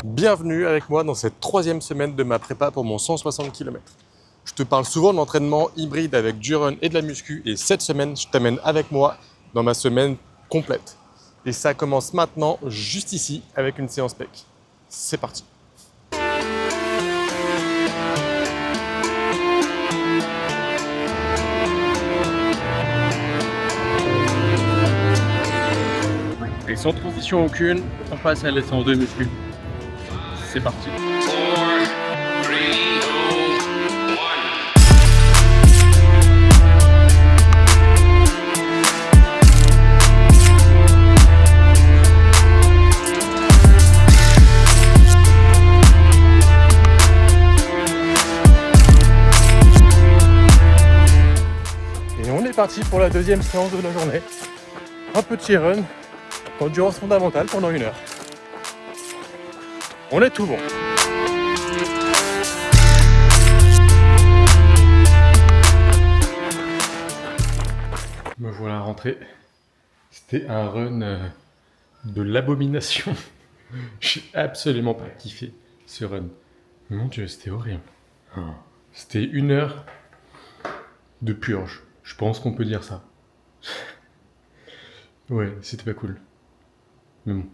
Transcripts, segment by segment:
Bienvenue avec moi dans cette troisième semaine de ma prépa pour mon 160 km. Je te parle souvent d'entraînement hybride avec du run et de la muscu et cette semaine, je t'amène avec moi dans ma semaine complète. Et ça commence maintenant, juste ici, avec une séance pec. C'est parti. Et sans transition aucune, on passe à la séance de muscu. C'est parti. 4, 3, 2, 1. Et on est parti pour la deuxième séance de la journée. Un petit run, endurance fondamentale pendant 1 heure. On est tout bon. Me voilà rentré. C'était un run de l'abomination. J'ai absolument pas kiffé ce run. Mon Dieu, c'était horrible. C'était 1 heure de purge. Je pense qu'on peut dire ça. Ouais, c'était pas cool. Mais bon.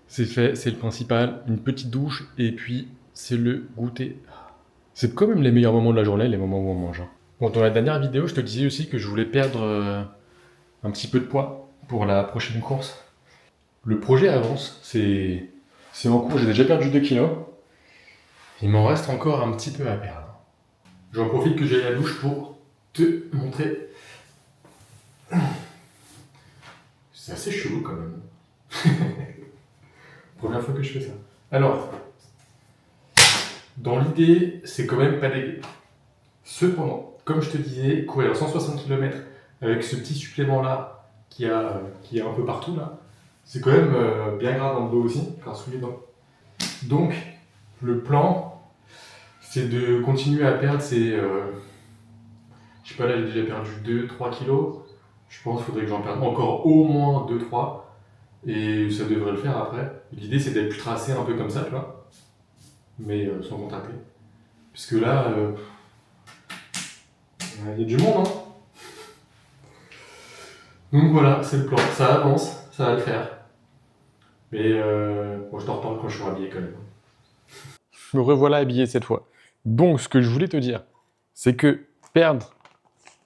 C'est fait, c'est le principal. Une petite douche et puis c'est le goûter. C'est quand même les meilleurs moments de la journée, les moments où on mange. Bon, dans la dernière vidéo, je te disais aussi que je voulais perdre un petit peu de poids pour la prochaine course. Le projet avance, c'est en cours, j'ai déjà perdu 2 kilos. Il m'en reste encore un petit peu à perdre. J'en profite que j'ai la douche pour te montrer. C'est assez chelou quand même. Première fois que je fais ça. Alors, dans l'idée, c'est quand même pas dégueu. Cependant, comme je te disais, courir 160 km avec ce petit supplément-là qui a un peu partout là, c'est quand même bien grave dans le dos aussi, car sous les dents. Donc, le plan, c'est de continuer à perdre ces... je sais pas, là j'ai déjà perdu 2-3 kilos. Je pense qu'il faudrait que j'en perde encore au moins 2-3. Et ça devrait le faire après. L'idée c'est d'être plus tracé un peu comme ça, tu vois. Mais sans contracter. Puisque là, il y a du monde, hein. Donc voilà, c'est le plan. Ça avance, ça va le faire. Mais bon, je t'en reparle quand je serai habillé quand même. Me revoilà habillé cette fois. Donc ce que je voulais te dire, c'est que perdre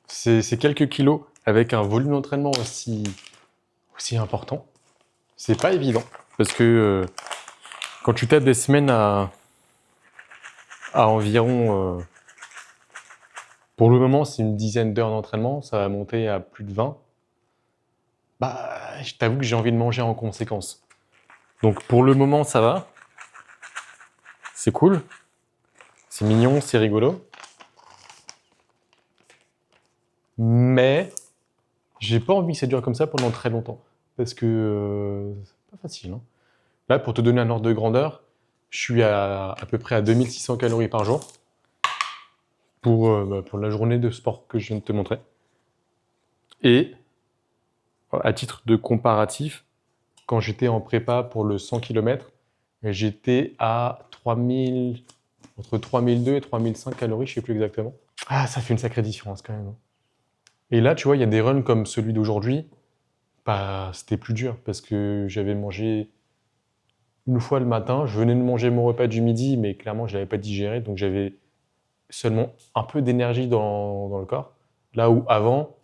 ces quelques kilos avec un volume d'entraînement aussi important, c'est pas évident. Parce que quand tu tapes des semaines à environ... pour le moment, c'est une dizaine d'heures d'entraînement, ça va monter à plus de 20. Bah, je t'avoue que j'ai envie de manger en conséquence. Donc pour le moment, ça va. C'est cool. C'est mignon, c'est rigolo. Mais j'ai pas envie que ça dure comme ça pendant très longtemps. Parce que c'est pas facile. Hein. Là, pour te donner un ordre de grandeur, je suis à peu près à 2600 calories par jour pour la journée de sport que je viens de te montrer. Et à titre de comparatif, quand j'étais en prépa pour le 100 km, j'étais à 3000, entre 3002 et 3005 calories, je ne sais plus exactement. Ah, ça fait une sacrée différence quand même. Et là, tu vois, il y a des runs comme celui d'aujourd'hui, bah, c'était plus dur parce que j'avais mangé une fois le matin, je venais de manger mon repas du midi, mais clairement, je ne l'avais pas digéré, donc j'avais seulement un peu d'énergie dans le corps. Là où avant,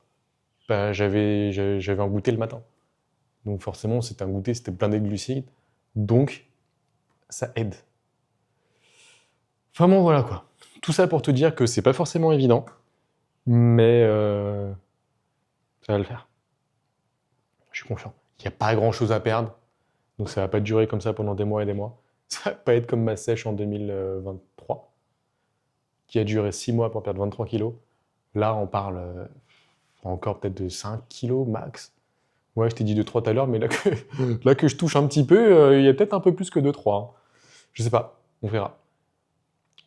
bah, j'avais un goûter le matin. Donc forcément, c'était un goûter, c'était plein de glucides. Donc, ça aide. Enfin bon, voilà quoi. Tout ça pour te dire que c'est pas forcément évident, mais ça va le faire. Je suis confiant. Il n'y a pas grand chose à perdre, donc ça va pas durer comme ça pendant des mois et des mois. Ça va pas être comme ma sèche en 2023, qui a duré 6 mois pour perdre 23 kilos. Là, on parle encore peut-être de 5 kilos max. Ouais, je t'ai dit 2-3 tout à l'heure, mais là que je touche un petit peu, il y a peut-être un peu plus que 2-3. Hein. Je sais pas, on verra.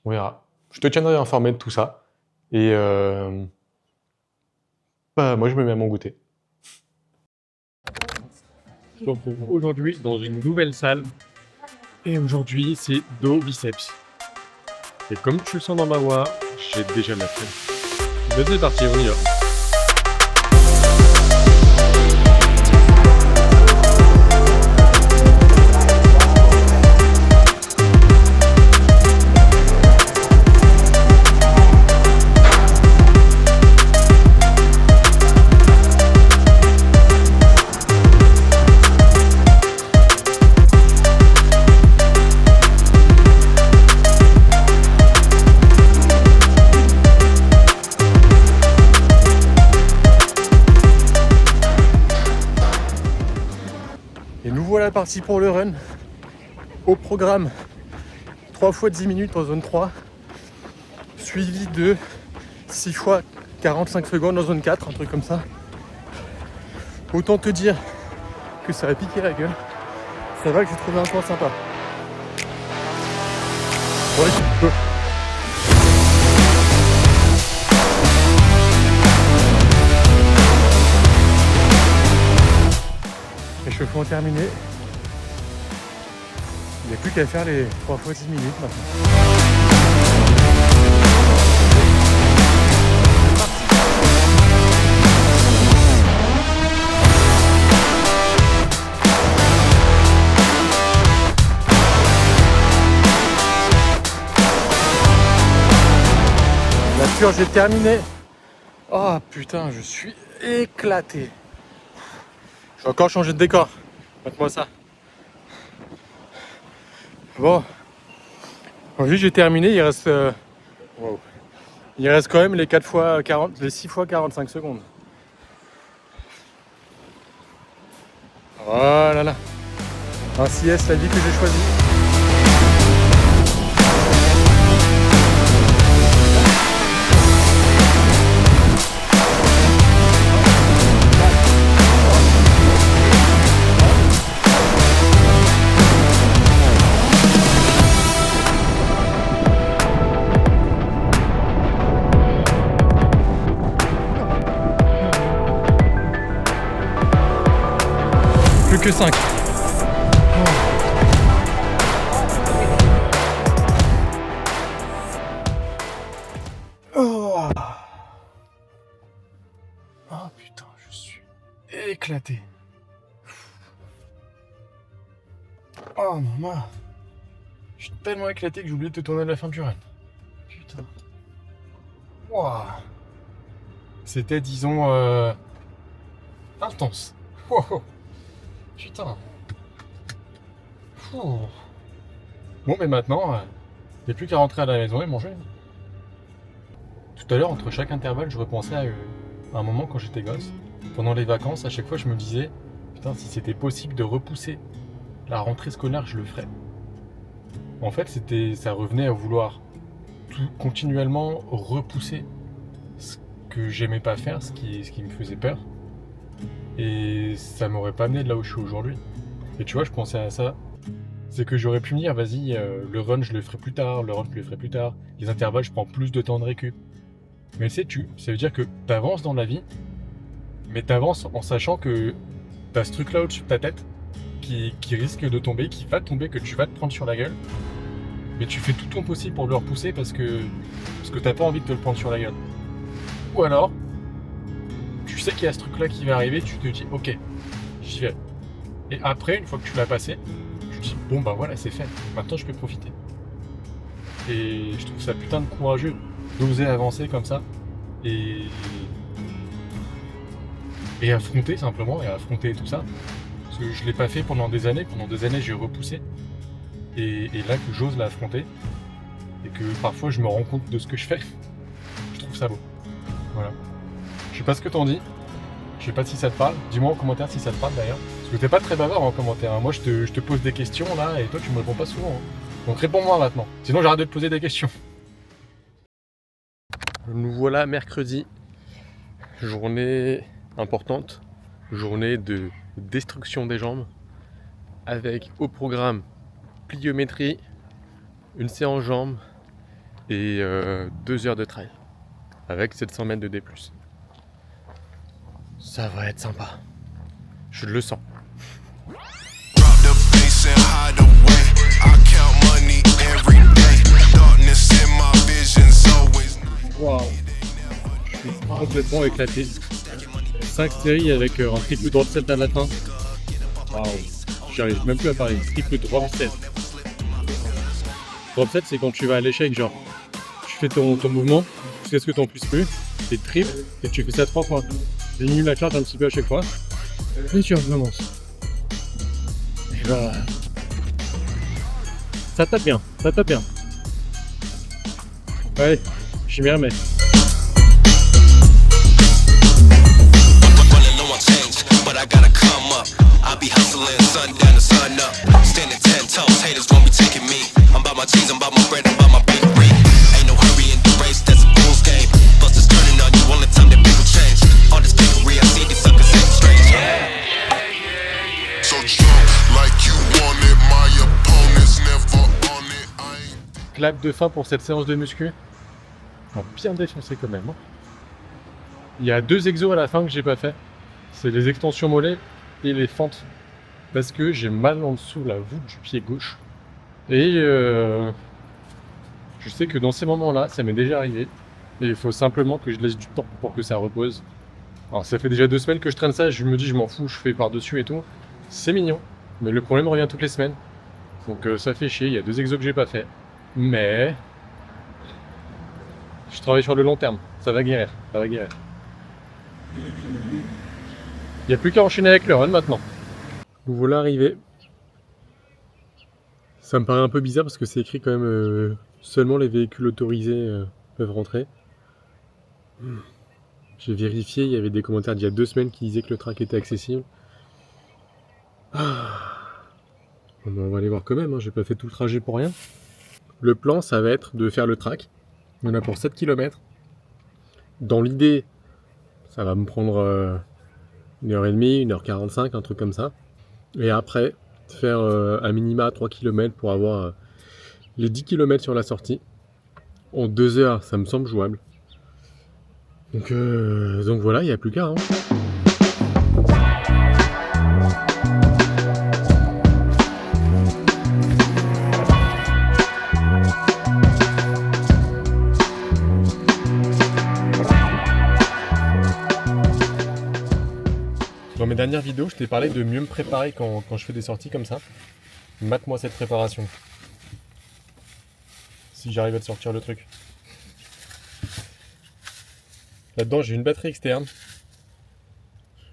On verra. Je te tiendrai informé de tout ça. Et bah, moi, je me mets à mon goûter. Je me retrouve aujourd'hui dans une nouvelle salle Et aujourd'hui, c'est dos biceps. Et comme tu le sens dans ma voix, j'ai déjà la flemme. Mais c'est parti, on y va. Et nous voilà partis pour le run. Au programme, 3 fois 10 minutes en zone 3, suivi de 6 fois 45 secondes en zone 4, un truc comme ça. Autant te dire que ça va piquer la gueule. C'est vrai que j'ai trouvé un coin sympa. Ouais, tu peux. Échauffement terminé. Il n'y a plus qu'à faire les 3 fois 10 minutes maintenant. La purge est terminée. Oh putain, je suis éclaté. Je vais encore changer de décor. Montre-moi ça. Bon. Aujourd'hui j'ai terminé, il reste. Wow. Il reste quand même les 4 fois 40, les 6 fois 45 secondes. Voilà là. Ainsi est la vie que j'ai choisie. Plus que 5. Oh. Oh putain, je suis éclaté. Oh maman. Je suis tellement éclaté que j'ai oublié de te tourner à la fin du run. Putain. Wow. C'était, disons, intense. Wow. Putain. Ouh. Bon, mais maintenant, il n'y a plus qu'à rentrer à la maison et manger. Tout à l'heure, entre chaque intervalle, je repensais à un moment quand j'étais gosse. Pendant les vacances, à chaque fois, je me disais, putain, si c'était possible de repousser la rentrée scolaire, je le ferais. En fait, ça revenait à vouloir continuellement repousser ce que j'aimais pas faire, ce qui me faisait peur. Et ça m'aurait pas amené de là où je suis aujourd'hui. Et tu vois, je pensais à ça. C'est que j'aurais pu me dire, vas-y, le run, je le ferai plus tard, le run, je le ferai plus tard. Les intervalles, je prends plus de temps de récup. Mais sais-tu, ça veut dire que t'avances dans la vie, mais t'avances en sachant que t'as ce truc-là au-dessus de ta tête qui risque de tomber, qui va tomber, que tu vas te prendre sur la gueule. Mais tu fais tout ton possible pour le repousser parce que t'as pas envie de te le prendre sur la gueule. Ou alors, tu sais qu'il y a ce truc-là qui va arriver, tu te dis, ok, j'y vais. Et après, une fois que tu l'as passé, tu te dis, bon bah voilà, c'est fait, maintenant je peux profiter. Et je trouve ça putain de courageux d'oser avancer comme ça et affronter simplement, et affronter tout ça. Parce que je l'ai pas fait pendant des années j'ai repoussé. Et là que j'ose l'affronter, et que parfois je me rends compte de ce que je fais, je trouve ça beau. Voilà. Je sais pas ce que t'en dis, je sais pas si ça te parle, dis-moi en commentaire si ça te parle d'ailleurs. Parce que t'es pas très bavard en commentaire, hein. Moi je te pose des questions là, et toi tu me réponds pas souvent. Hein. Donc réponds-moi maintenant, sinon j'arrête de te poser des questions. Nous voilà mercredi, journée importante, journée de destruction des jambes, avec au programme pliométrie, une séance jambes et 2 heures de trail, avec 700 mètres de D+. Ça va être sympa, je le sens. Drop the bass and hide away. I complètement éclaté. 5 séries avec un triple drop set à la fin. Waouh, j'arrive même plus à parler. Triple drop set. Drop set, c'est quand tu vas à l'échec, genre tu fais ton mouvement jusqu'à ce que tu n'en puisses plus, t'es triple et tu fais ça 3 fois. Tu diminues la charge un petit peu à chaque fois et tu recommences. Et bah, ça tape bien, ça tape bien. Allez, je m'y remets. Running low on change, but I gotta come up. I be hustling sun down to sun up. Standing 10 toes, haters gon' be taking me. I'm about my cheese, I'm about my bread, I'm about my bakery. Ain't no hurry in the race, that's a fool's game. Busters turning on you, only time that people change. All this bakery, I see these suckers acting strange. So jump like you want it, my opponent's never on it. I ain't Clap de fin pour cette séance de muscu. Oh, bien défoncé quand même. Hein. Il y a 2 exos à la fin que j'ai pas fait. C'est les extensions mollets et les fentes. Parce que j'ai mal en dessous la voûte du pied gauche. Et je sais que dans ces moments-là, ça m'est déjà arrivé. Et il faut simplement que je laisse du temps pour que ça repose. Alors ça fait déjà 2 semaines que je traîne ça, je me dis je m'en fous, je fais par-dessus et tout. C'est mignon. Mais le problème revient toutes les semaines. Donc ça fait chier, il y a 2 exos que j'ai pas fait. Mais je travaille sur le long terme, ça va guérir, ça va guérir. Il n'y a plus qu'à enchaîner avec le run maintenant. Nous voilà arrivés. Ça me paraît un peu bizarre parce que c'est écrit quand même seulement les véhicules autorisés peuvent rentrer. J'ai vérifié, il y avait des commentaires d'il y a 2 semaines qui disaient que le track était accessible. Bon, ben, on va aller voir quand même, hein. J'ai pas fait tout le trajet pour rien. Le plan, ça va être de faire le track. Il y en a pour 7 km. Dans l'idée, ça va me prendre 1h30, 1h45, un truc comme ça. Et après, faire à minima 3 km pour avoir les 10 km sur la sortie. En 2 heures, ça me semble jouable. Donc voilà, il n'y a plus qu'à. Hein. Dans mes dernières vidéos, je t'ai parlé de mieux me préparer quand je fais des sorties comme ça. Mate-moi cette préparation. Si j'arrive à te sortir le truc. Là-dedans, j'ai une batterie externe.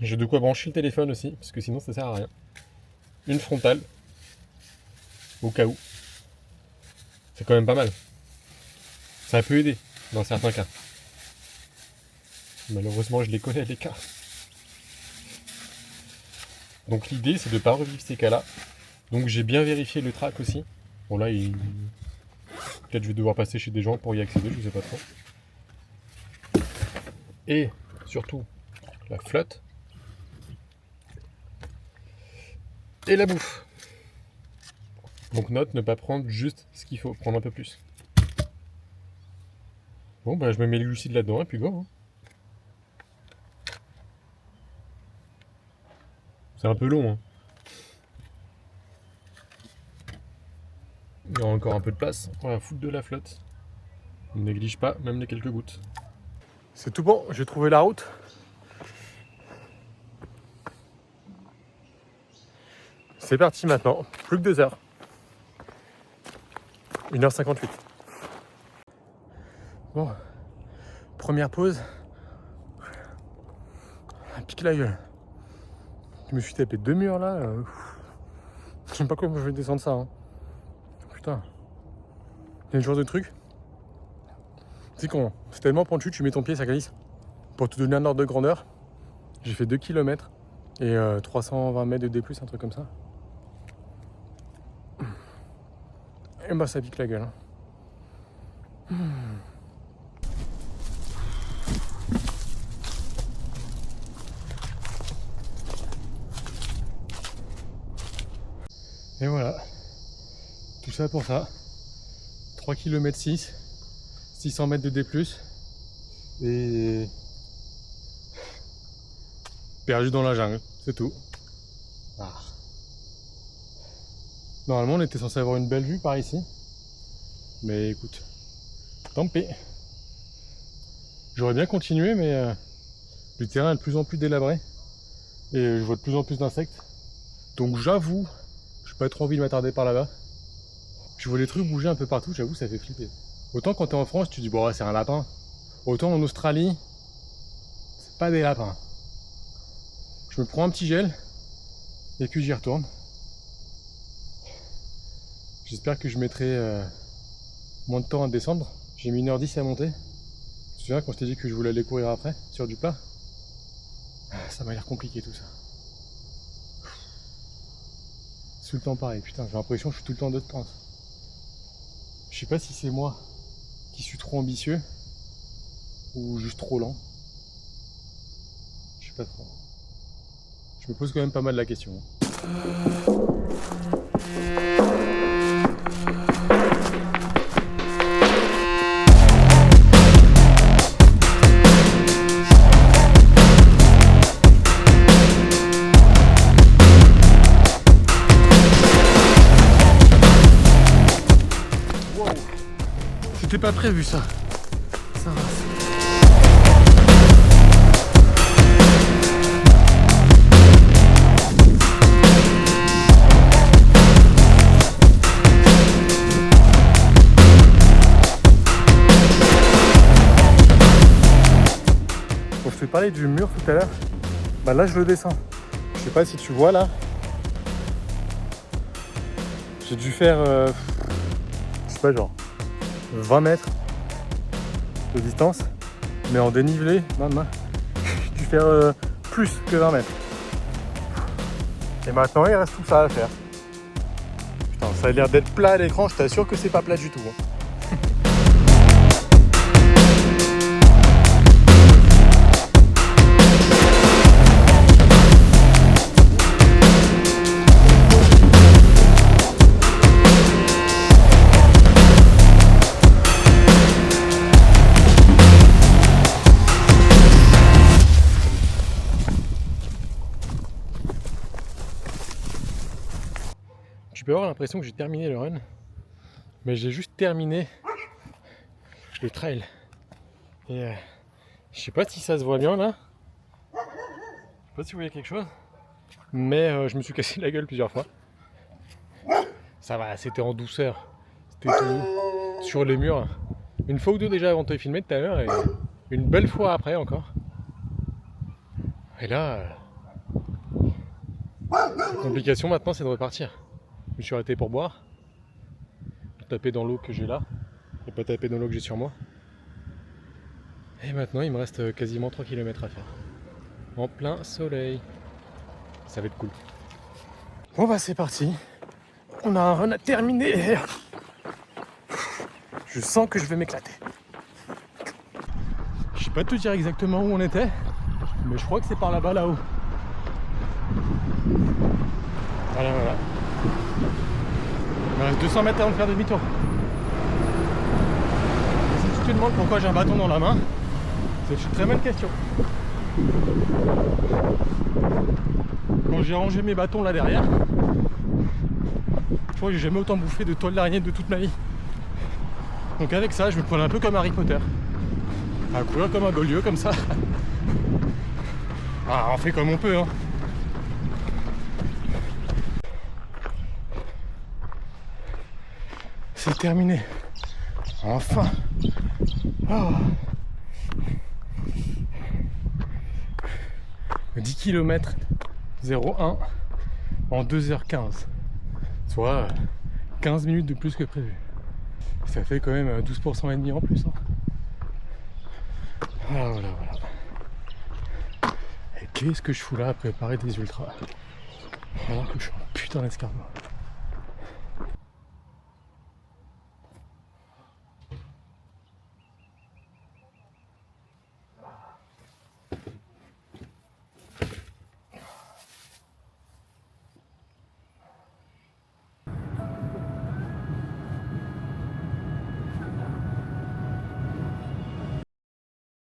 J'ai de quoi brancher le téléphone aussi, parce que sinon ça sert à rien. Une frontale. Au cas où. C'est quand même pas mal. Ça peut aider, dans certains cas. Malheureusement, je les connais les cas. Donc l'idée, c'est de ne pas revivre ces cas-là. Donc j'ai bien vérifié le track aussi. Bon là, peut-être je vais devoir passer chez des gens pour y accéder, je sais pas trop. Et surtout, la flotte. Et la bouffe. Donc note, ne pas prendre juste ce qu'il faut, prendre un peu plus. Bon bah je me mets les glucides là-dedans et puis go. Hein. C'est un peu long. Hein. Il y a encore un peu de place. On va foutre de la flotte. Ne néglige pas, même les quelques gouttes. C'est tout bon, j'ai trouvé la route. C'est parti maintenant, plus que 2 heures. 1h58. Bon, première pause. Pique la gueule. Je me suis tapé 2 murs là. Je sais pas comment je vais descendre ça. Hein. Putain. Il y a le genre de truc. C'est con. C'est tellement pentu, tu mets ton pied, ça glisse. Pour te donner un ordre de grandeur, j'ai fait 2 km et 320 mètres de D+, un truc comme ça. Et bah ça pique la gueule. Hein. Et voilà, tout ça pour ça, 3 km 600 mètres de D+, et perdu dans la jungle, c'est tout. Ah. Normalement on était censé avoir une belle vue par ici, mais écoute, tant pis. J'aurais bien continué, mais Le terrain est de plus en plus délabré et je vois de plus en plus d'insectes. Donc j'avoue, je n'ai pas trop envie de m'attarder par là-bas. Je vois les trucs bouger un peu partout, j'avoue, ça fait flipper. Autant quand t'es en France, tu dis bon, ouais, c'est un lapin. Autant en Australie, c'est pas des lapins. Je me prends un petit gel et puis j'y retourne. J'espère que je mettrai moins de temps à descendre. J'ai mis 1h10 à monter. Tu te souviens quand je t'ai dit que je voulais aller courir après, sur du plat? Ça m'a l'air compliqué tout ça. C'est tout le temps pareil, putain, j'ai l'impression que je suis tout le temps de temps. Je sais pas si c'est moi qui suis trop ambitieux ou juste trop lent. Je sais pas trop. Je me pose quand même pas mal la question. C'était pas prévu ça. Ça va. Bon, je t'ai parlé du mur tout à l'heure. Bah là je le descends. Je sais pas si tu vois là. J'ai dû faire je sais pas, genre 20 mètres de distance, mais en dénivelé, j'ai dû faire plus que 20 mètres. Et maintenant il reste tout ça à faire. Putain, ça a l'air d'être plat à l'écran, je t'assure que c'est pas plat du tout. Tu peux avoir l'impression que j'ai terminé le run, mais j'ai juste terminé le trail. Et je sais pas si ça se voit bien là. Je sais pas si vous voyez quelque chose, mais je me suis cassé la gueule plusieurs fois. Ça va, c'était en douceur. C'était tout sur les murs. Une fois ou deux déjà avant de te filmer tout à l'heure et une belle fois après encore. Et là, la complication maintenant c'est de repartir. Je me suis arrêté pour boire, taper dans l'eau que j'ai là, et pas taper dans l'eau que j'ai sur moi. Et maintenant il me reste quasiment 3 km à faire. En plein soleil. Ça va être cool. Bon bah c'est parti. On a un run à terminer. Je sens que je vais m'éclater. Je sais pas te dire exactement où on était, mais je crois que c'est par là-bas, là-haut. Voilà. Il me reste 200 mètres avant de faire demi-tour. Si tu te demandes pourquoi j'ai un bâton dans la main, c'est une très bonne question. Quand j'ai rangé mes bâtons là derrière, je crois que j'ai jamais autant bouffé de toile d'araignée de toute ma vie. Donc avec ça, je me prenais un peu comme Harry Potter. À courir comme un gaulieu comme ça. Ah, on fait comme on peut, hein. C'est terminé. Enfin. Oh. 10 km 0,1 en 2h15. Soit 15 minutes de plus que prévu. Ça fait quand même 12% et demi en plus. Hein. Ah, voilà. Et qu'est-ce que je fous là à préparer des ultras alors que je suis un putain d'escargot.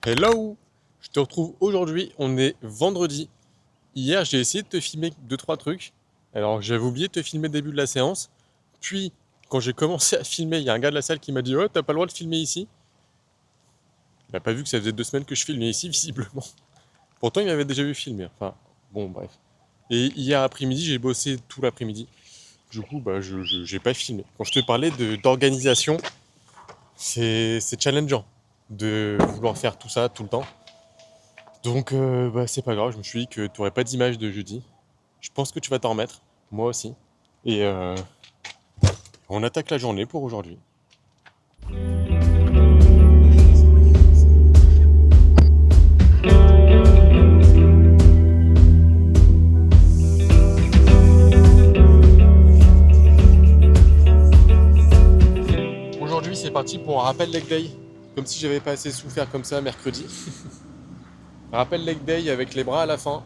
Hello! Je te retrouve aujourd'hui, on est vendredi. Hier, j'ai essayé de te filmer 2-3 trucs. Alors, j'avais oublié de te filmer le début de la séance. Puis, quand j'ai commencé à filmer, il y a un gars de la salle qui m'a dit « Oh, t'as pas le droit de filmer ici ?» Il n'a pas vu que ça faisait 2 semaines que je filmais ici, visiblement. Pourtant, il m'avait déjà vu filmer. Enfin, bon, bref. Et hier après-midi, j'ai bossé tout l'après-midi. Du coup, bah, j'ai pas filmé. Quand je te parlais d'organisation, c'est challengeant de vouloir faire tout ça tout le temps. Donc, bah, c'est pas grave. Je me suis dit que tu n'aurais pas d'image de jeudi. Je pense que tu vas t'en remettre. Moi aussi. Et on attaque la journée pour aujourd'hui. Aujourd'hui, c'est parti pour un rappel leg day. Comme si j'avais pas assez souffert comme ça mercredi. Rappel leg day avec les bras à la fin,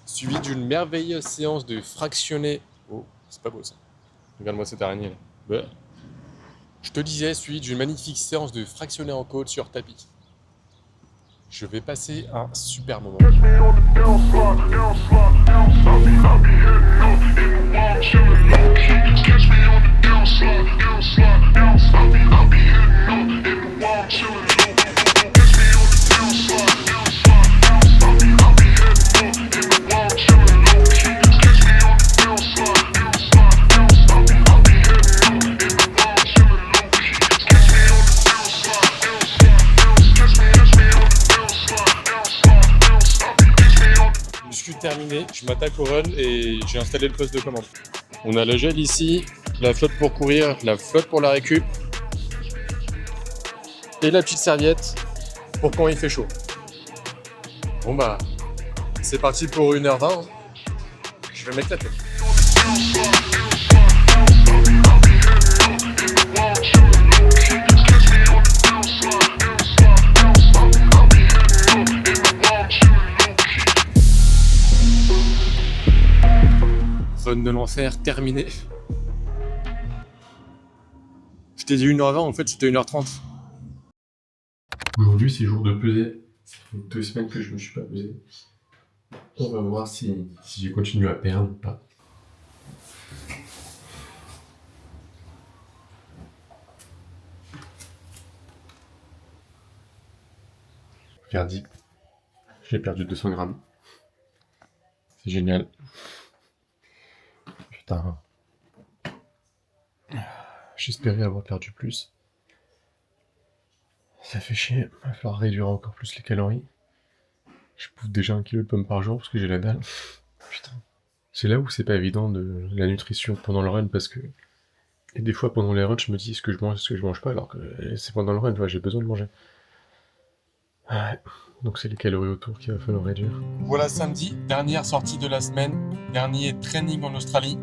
suivi d'une merveilleuse séance de fractionné. Oh, c'est pas beau ça. Regarde-moi cette araignée là. Bah. Je te disais, suivi d'une magnifique séance de fractionné en côte sur tapis. Je vais passer un super moment. Terminé, je m'attaque au run et j'ai installé le poste de commande. On a le gel ici, la flotte pour courir, la flotte pour la récup et la petite serviette pour quand il fait chaud. Bon bah, c'est parti pour 1h20. Je vais m'éclater. Run de l'enfer terminé. Je t'ai dit 1h20, en fait c'était 1h30. Aujourd'hui, c'est jour de pesée. Ça fait 2 semaines que je me suis pas pesé. On va voir si j'ai continué à perdre ou pas. Verdict. J'ai perdu 200 grammes. C'est génial. Putain. J'espérais avoir perdu plus. Ça fait chier. Il va falloir réduire encore plus les calories. Je bouffe déjà 1 kilo de pommes par jour parce que j'ai la dalle. Putain. C'est là où c'est pas évident de la nutrition pendant le run parce que et des fois pendant les runs je me dis est-ce que je mange pas alors que c'est pendant le run, ouais, j'ai besoin de manger. Ouais. Donc c'est les calories autour qu'il va falloir réduire. Voilà samedi, dernière sortie de la semaine, dernier training en Australie.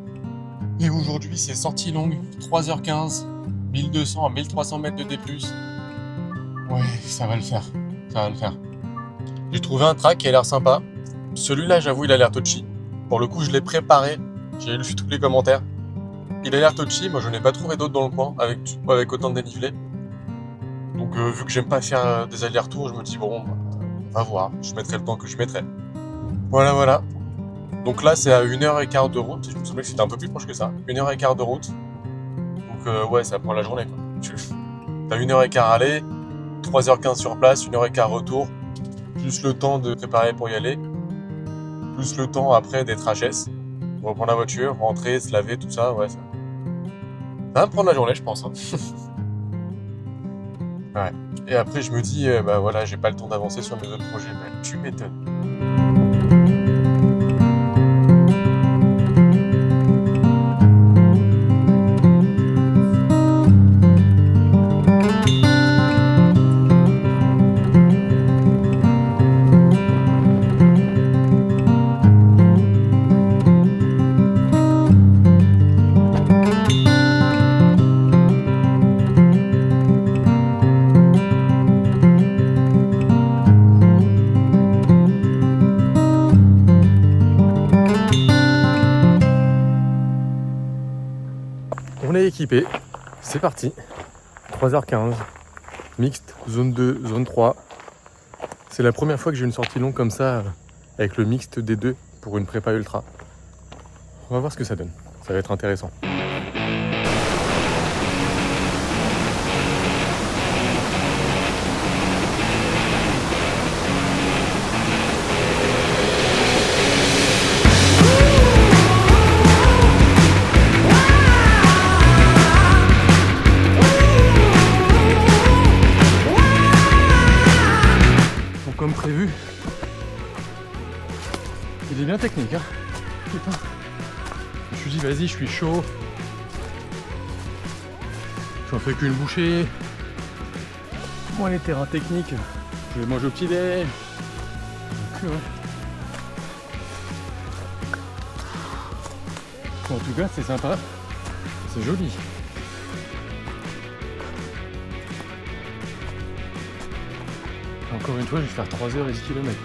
Et aujourd'hui c'est sortie longue, 3h15, 1200 à 1300 mètres de D+. Ouais, ça va le faire, ça va le faire. J'ai trouvé un track qui a l'air sympa. Celui-là j'avoue il a l'air touchy. Pour le coup je l'ai préparé, j'ai lu tous les commentaires. Il a l'air touchy, moi je n'ai pas trouvé d'autres dans le coin avec autant de dénivelé. Donc vu que j'aime pas faire des allers-retours, je me dis bon, on va voir, je mettrai le temps que je mettrai. Voilà. Donc là c'est à 1h15 de route, je me souviens que c'était un peu plus proche que ça. 1h15 de route. Donc ouais, ça prend la journée quoi. T'as 1h15 aller, 3h15 sur place, 1h15 retour, plus le temps de préparer pour y aller, plus le temps après d'être HS, reprendre la voiture, rentrer, se laver, tout ça, ouais. Ça va me prendre la journée je pense. Hein. Ouais. Et après je me dis, bah voilà, j'ai pas le temps d'avancer sur mes autres projets, bah, tu m'étonnes. On est équipé, c'est parti. 3h15, mixte, zone 2, zone 3. C'est la première fois que j'ai une sortie longue comme ça, avec le mixte des deux pour une prépa ultra. On va voir ce que ça donne, ça va être intéressant. est bien technique, hein. Putain. Je me suis dit, vas-y, je suis chaud. J'en fais qu'une bouchée. Moi, les terrains techniques, je vais manger au petit-déj. Donc, ouais. En tout cas, c'est sympa. C'est joli. Encore une fois, je vais faire 3 heures et 10 km.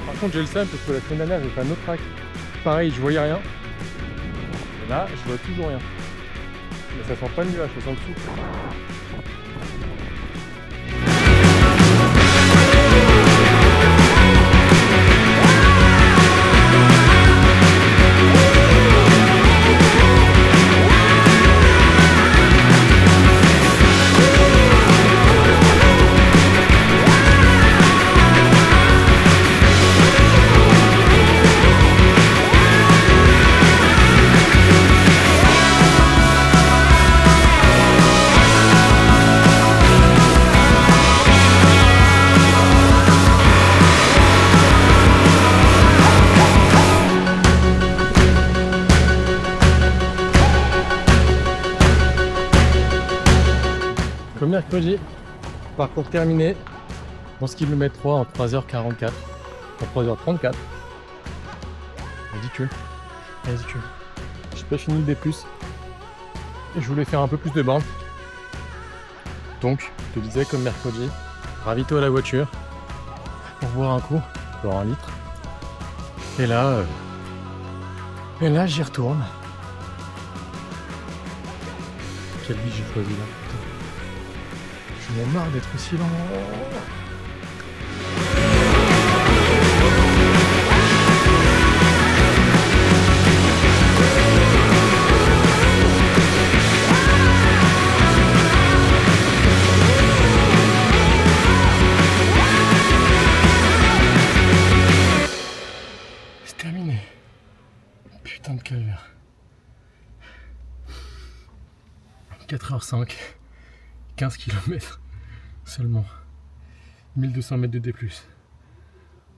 Par contre, j'ai le seum parce que la semaine dernière, j'ai fait un autre track. Pareil, je voyais rien. Et là, je vois toujours rien. Mais ça sent pas le nuage, ça sent le souffle. Comme mercredi, parcours terminé, 11 km 3 en 3h44, en 3h34. Ridicule. Ridicule. J'ai pas fini le D+. Et je voulais faire un peu plus de bornes. Donc, je te disais comme mercredi, ravito à la voiture pour boire un coup, boire 1 litre. Et là, j'y retourne. Quelle vie j'ai choisi là, putain. J'en ai marre d'être aussi lent. C'est terminé. Putain de calvaire. 4h05. 15 km seulement. 1200 mètres de D+.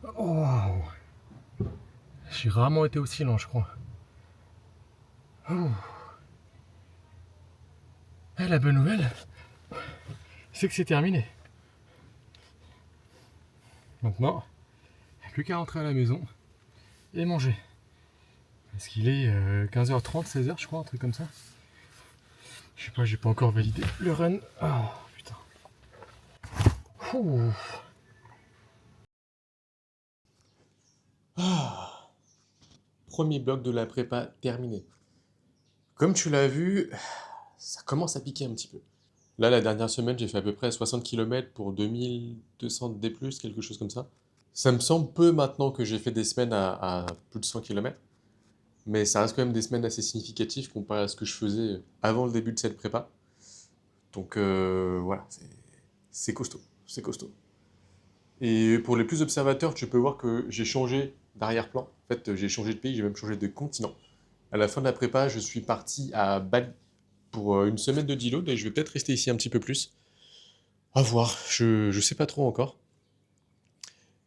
Waouh. J'ai rarement été aussi lent, je crois. Oh. Et la bonne nouvelle, c'est que c'est terminé. Maintenant, il n'y a plus qu'à rentrer à la maison et manger. Parce qu'il est 15h30, 16h, je crois, un truc comme ça. Je sais pas, j'ai pas encore validé le run. Oh putain. Ouh. Premier bloc de la prépa terminé. Comme tu l'as vu, ça commence à piquer un petit peu. Là, la dernière semaine, j'ai fait à peu près 60 km pour 2200 D+, quelque chose comme ça. Ça me semble peu maintenant que j'ai fait des semaines à plus de 100 km. Mais ça reste quand même des semaines assez significatives comparé à ce que je faisais avant le début de cette prépa. Donc voilà, c'est costaud, c'est costaud. Et pour les plus observateurs, tu peux voir que j'ai changé d'arrière-plan. En fait, j'ai changé de pays, j'ai même changé de continent. À la fin de la prépa, je suis parti à Bali pour une semaine de deload et je vais peut-être rester ici un petit peu plus. À voir, je sais pas trop encore.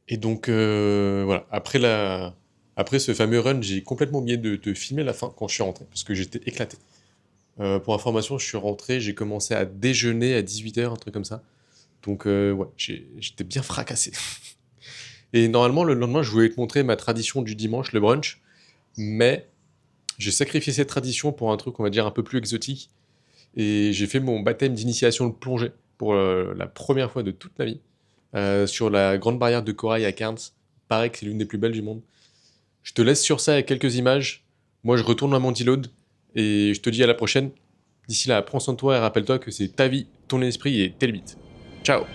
Et donc voilà, après ce fameux run, j'ai complètement oublié de te filmer la fin quand je suis rentré, parce que j'étais éclaté. Pour information, je suis rentré, j'ai commencé à déjeuner à 18h, un truc comme ça. Donc ouais, j'étais bien fracassé. Et normalement, le lendemain, je voulais te montrer ma tradition du dimanche, le brunch. Mais j'ai sacrifié cette tradition pour un truc, on va dire, un peu plus exotique. Et j'ai fait mon baptême d'initiation de plongée pour la première fois de toute ma vie. Sur la grande barrière de corail à Cairns. Pareil que c'est l'une des plus belles du monde. Je te laisse sur ça avec quelques images. Moi, je retourne à mon deload et je te dis à la prochaine. D'ici là, prends soin de toi et rappelle-toi que c'est ta vie, ton esprit et tes limites. Ciao!